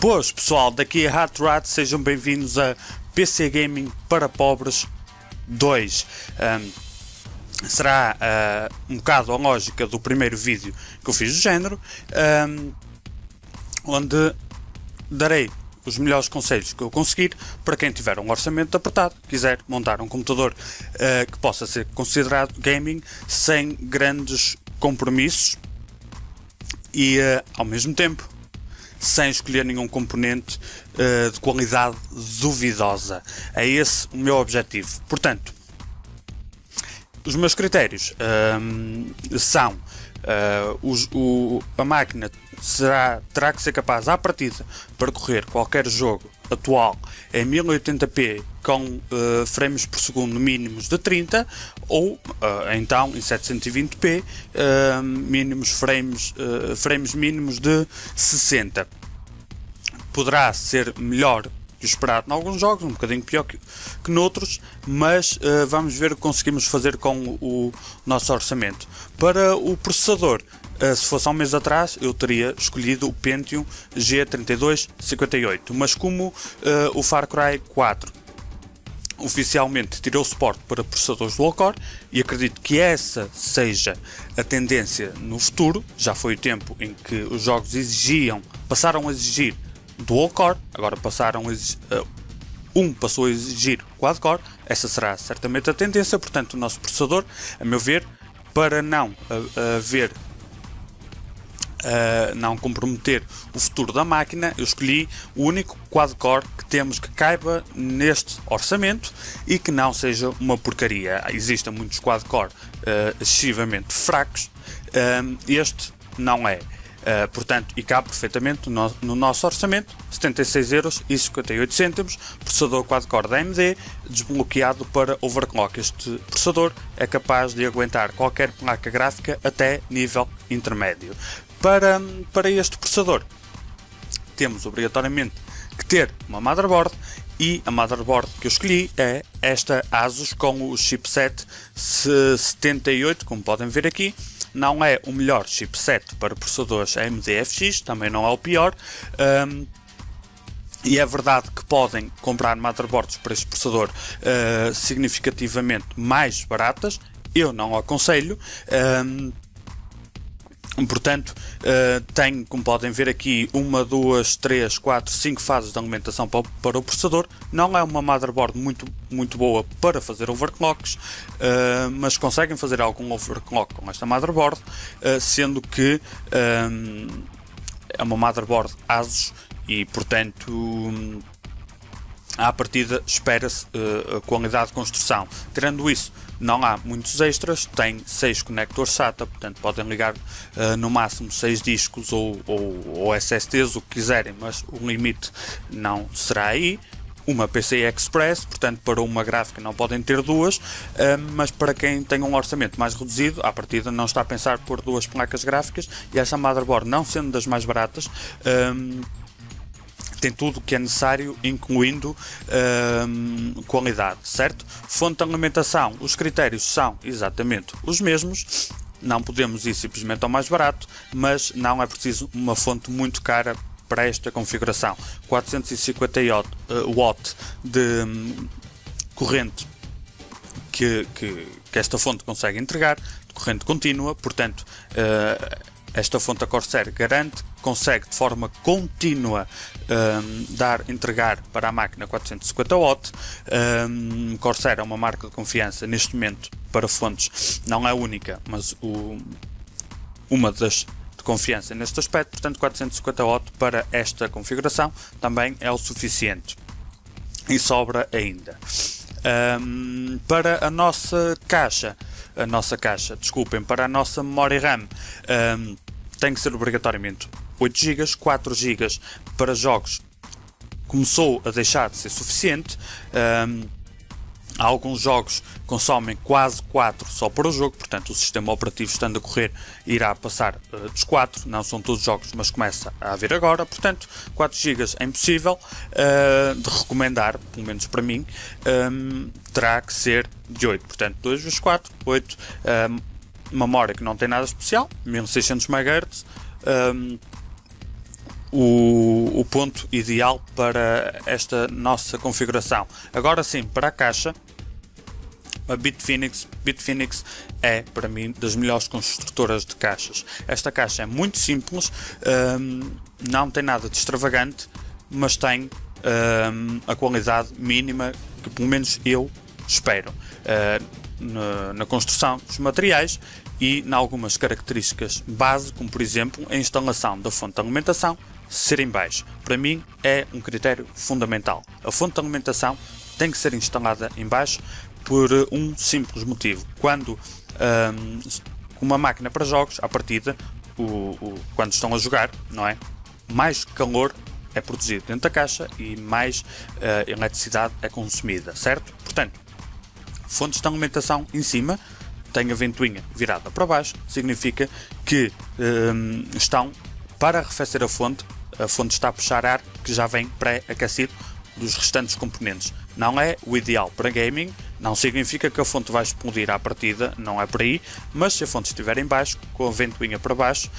Pois pessoal, daqui é HatRat, sejam bem-vindos a PC Gaming para Pobres 2. Será um bocado a lógica do primeiro vídeo que eu fiz do género, onde darei os melhores conselhos que eu conseguir para quem tiver um orçamento apertado, quiser montar um computador que possa ser considerado gaming sem grandes compromissos e ao mesmo tempo sem escolher nenhum componente de qualidade duvidosa. É esse o meu objetivo. Portanto, os meus critérios são a máquina terá que ser capaz à partida para correr qualquer jogo atual em 1080p com frames por segundo mínimos de 30 ou então em 720p frames mínimos de 60. Poderá ser melhor que o esperado em alguns jogos, um bocadinho pior que noutros, mas vamos ver o que conseguimos fazer com o nosso orçamento. Para o processador, se fosse há um mês atrás, eu teria escolhido o Pentium G3258, mas como o Far Cry 4 oficialmente tirou suporte para processadores dual-core, e acredito que essa seja a tendência no futuro, já foi o tempo em que os jogos passaram a exigir dual-core, agora passou a exigir quad-core, essa será certamente a tendência. Portanto, o nosso processador, a meu ver, para não comprometer o futuro da máquina, eu escolhi o único quad-core que temos que caiba neste orçamento e que não seja uma porcaria. Existem muitos quad-core excessivamente fracos, este não é. Portanto, e cabe perfeitamente no nosso orçamento, 76,58€, processador quad-core da AMD, desbloqueado para overclock. Este processador é capaz de aguentar qualquer placa gráfica até nível intermédio. Para este processador, temos obrigatoriamente que ter uma motherboard, e a motherboard que eu escolhi é esta Asus com o chipset 78, como podem ver aqui. Não é o melhor chipset para processadores AMD FX, também não é o pior, e é verdade que podem comprar motherboards para este processador significativamente mais baratas. Eu não aconselho. Portanto, tenho, como podem ver aqui, 1, 2, 3, 4, 5 fases de alimentação para o processador. Não é uma motherboard muito boa para fazer overclocks, mas conseguem fazer algum overclock com esta motherboard, sendo que é uma motherboard Asus e, portanto, à partida espera-se a qualidade de construção. Tirando isso, não há muitos extras, tem 6 conectores SATA, portanto podem ligar no máximo 6 discos ou SSDs, o que quiserem, mas o limite não será aí. Uma PCI Express, portanto para uma gráfica não podem ter duas, mas para quem tem um orçamento mais reduzido, à partida não está a pensar por duas placas gráficas, e esta motherboard, não sendo das mais baratas, tem tudo o que é necessário, incluindo qualidade, certo? Fonte de alimentação, os critérios são exatamente os mesmos. Não podemos ir simplesmente ao mais barato, mas não é preciso uma fonte muito cara para esta configuração. 450 watt de corrente que esta fonte consegue entregar, de corrente contínua. Portanto, esta fonte da Corsair consegue de forma contínua entregar para a máquina 450 watts. Corsair é uma marca de confiança neste momento para fontes, não é única, mas uma das de confiança neste aspecto. Portanto, 450 watts para esta configuração também é o suficiente e sobra ainda. Para a nossa caixa, para a nossa memória RAM, tem que ser obrigatoriamente 8 GB, 4 GB para jogos começou a deixar de ser suficiente. Alguns jogos consomem quase 4 só para o jogo, portanto o sistema operativo, estando a correr, irá passar dos 4, não são todos jogos, mas começa a haver agora. Portanto, 4 GB é impossível de recomendar, pelo menos para mim, terá que ser de 8, portanto 2 vezes 4, 8, memória que não tem nada especial, 1600 MHz, o ponto ideal para esta nossa configuração. Agora sim, para a caixa, a Bitfinex é para mim das melhores construtoras de caixas. Esta caixa é muito simples, não tem nada de extravagante, mas tem a qualidade mínima que pelo menos eu espero na construção dos materiais e em algumas características base, como por exemplo a instalação da fonte de alimentação ser em baixo. Para mim é um critério fundamental. A fonte de alimentação tem que ser instalada em baixo por um simples motivo. Quando uma máquina para jogos, à partida, quando estão a jogar, não é? Mais calor é produzido dentro da caixa e mais eletricidade é consumida, certo? Portanto, fontes de alimentação em cima, tem a ventoinha virada para baixo, significa que estão para arrefecer a fonte está a puxar ar que já vem pré-aquecido dos restantes componentes. Não é o ideal para gaming, não significa que a fonte vai explodir à partida, não é por aí, mas se a fonte estiver em baixo, com a ventoinha para baixo,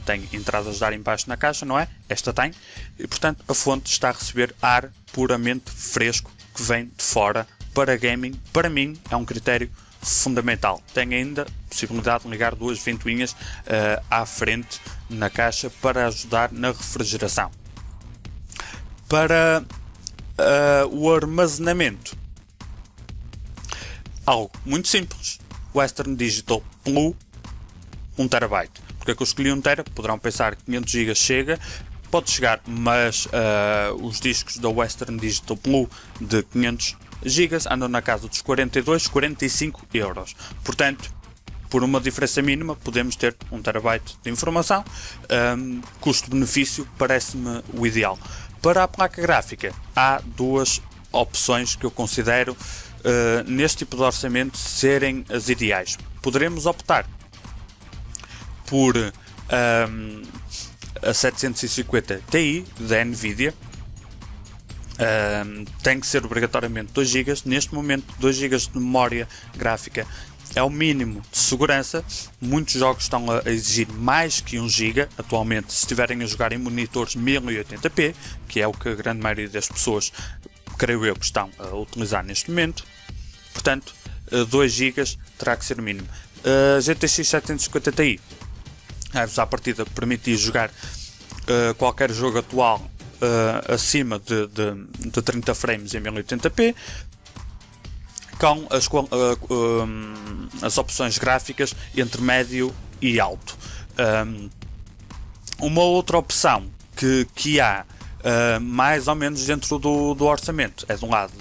tem entradas de ar em baixo na caixa, não é? Esta tem, e portanto a fonte está a receber ar puramente fresco que vem de fora para gaming. Para mim é um critério fundamental. Tem ainda a possibilidade de ligar duas ventoinhas à frente na caixa para ajudar na refrigeração. Para o armazenamento, algo muito simples. Western Digital Blue 1 TB. Porque é que eu escolhi 1 TB? Poderão pensar que 500 GB chega, pode chegar, mas os discos da Western Digital Blue de 500 GB andam na casa dos 42-45 euros. Portanto, por uma diferença mínima, podemos ter 1 TB de informação. Custo-benefício parece-me o ideal. Para a placa gráfica, há duas opções que eu considero neste tipo de orçamento serem as ideais. Poderemos optar por a 750 Ti da Nvidia. Tem que ser obrigatoriamente 2 GB. Neste momento, 2 GB de memória gráfica é o mínimo de segurança. Muitos jogos estão a exigir mais que 1 GB atualmente, se estiverem a jogar em monitores 1080p, que é o que a grande maioria das pessoas, creio eu, que estão a utilizar neste momento. Portanto, 2 GB terá que ser o mínimo. A GTX 750 Ti vai-vos à partida permitir jogar qualquer jogo atual acima de 30 frames em 1080p, com as opções gráficas entre médio e alto. Uma outra opção que há mais ou menos dentro do orçamento é do lado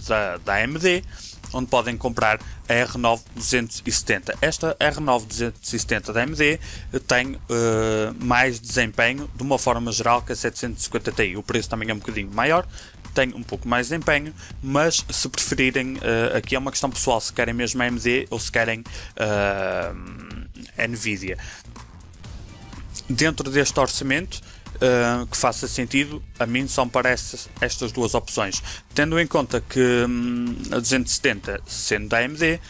da AMD, onde podem comprar a R9 270. Esta R9 270 da AMD tem mais desempenho de uma forma geral que a 750 Ti. O preço também é um bocadinho maior, tem um pouco mais de empenho, mas se preferirem, aqui é uma questão pessoal, se querem mesmo a AMD ou se querem Nvidia. Dentro deste orçamento, que faça sentido, a mim só me parecem estas duas opções, tendo em conta que a 270, sendo da AMD,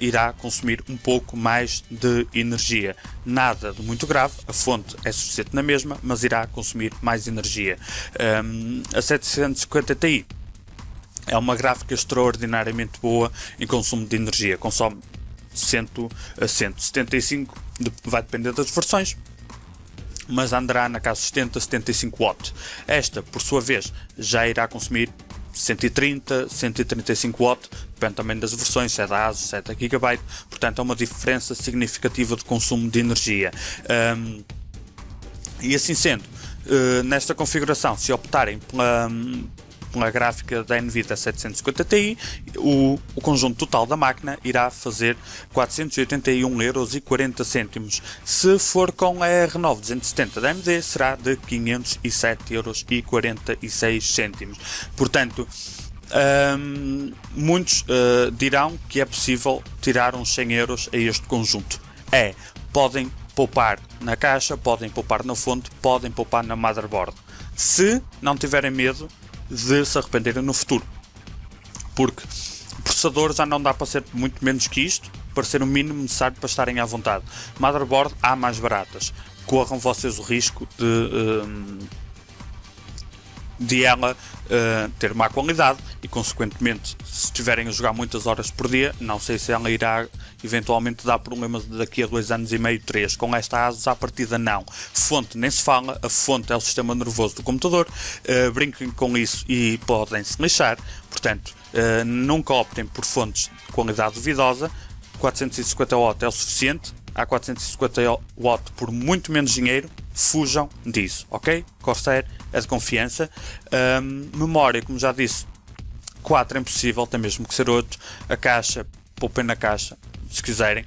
irá consumir um pouco mais de energia. Nada de muito grave, a fonte é suficiente na mesma, mas irá consumir mais energia. A 750 Ti é uma gráfica extraordinariamente boa em consumo de energia, consome 100 a 175, vai depender das versões, mas andará na casa 70 a 75 watts. Esta, por sua vez, já irá consumir 130, 135 watts, depende também das versões, se é da ASUS, se é da Gigabyte, portanto é uma diferença significativa de consumo de energia. E assim sendo, nesta configuração, se optarem pela gráfica da Nvidia 750 Ti, o conjunto total da máquina irá fazer 481,40€. Se for com a R9 270 da AMD, será de 507,46€. Portanto, muitos dirão que é possível tirar uns 100€ a este conjunto. Podem poupar na caixa, podem poupar na fonte, podem poupar na motherboard, se não tiverem medo de se arrependerem no futuro, porque o processador já não dá para ser muito menos que isto, para ser o mínimo necessário para estarem à vontade. Motherboard há mais baratas, corram vocês o risco de ela ter má qualidade e, consequentemente, se estiverem a jogar muitas horas por dia, não sei se ela irá eventualmente dar problemas daqui a 2 anos e meio, 3. Com esta ASUS, à partida, não. Fonte nem se fala, a fonte é o sistema nervoso do computador, brinquem com isso e podem se lixar, portanto, nunca optem por fontes de qualidade duvidosa. 450 W é o suficiente, há 450 W por muito menos dinheiro, fujam disso, ok? Corsair é de confiança. Memória, como já disse, 4 é impossível, tem mesmo que ser 8. A caixa, poupem na caixa, se quiserem.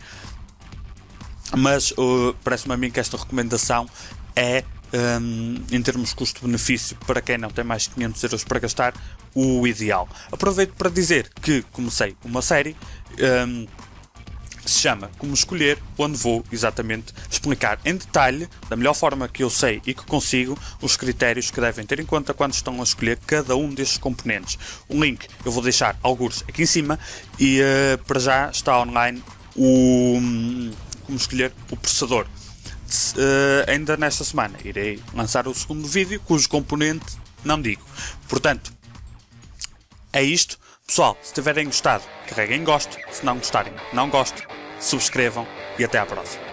Mas parece-me a mim que esta recomendação é, em termos de custo-benefício, para quem não tem mais de 500 euros para gastar, o ideal. Aproveito para dizer que comecei uma série que se chama Como Escolher, onde vou exatamente explicar em detalhe, da melhor forma que eu sei e que consigo, os critérios que devem ter em conta quando estão a escolher cada um destes componentes. O link eu vou deixar algures aqui em cima e para já está online como escolher o processador. Ainda nesta semana irei lançar o segundo vídeo, cujo componente não digo. Portanto, é isto. Pessoal, se tiverem gostado, carreguem em gosto. Se não gostarem, não gostem. Subscrevam e até à próxima.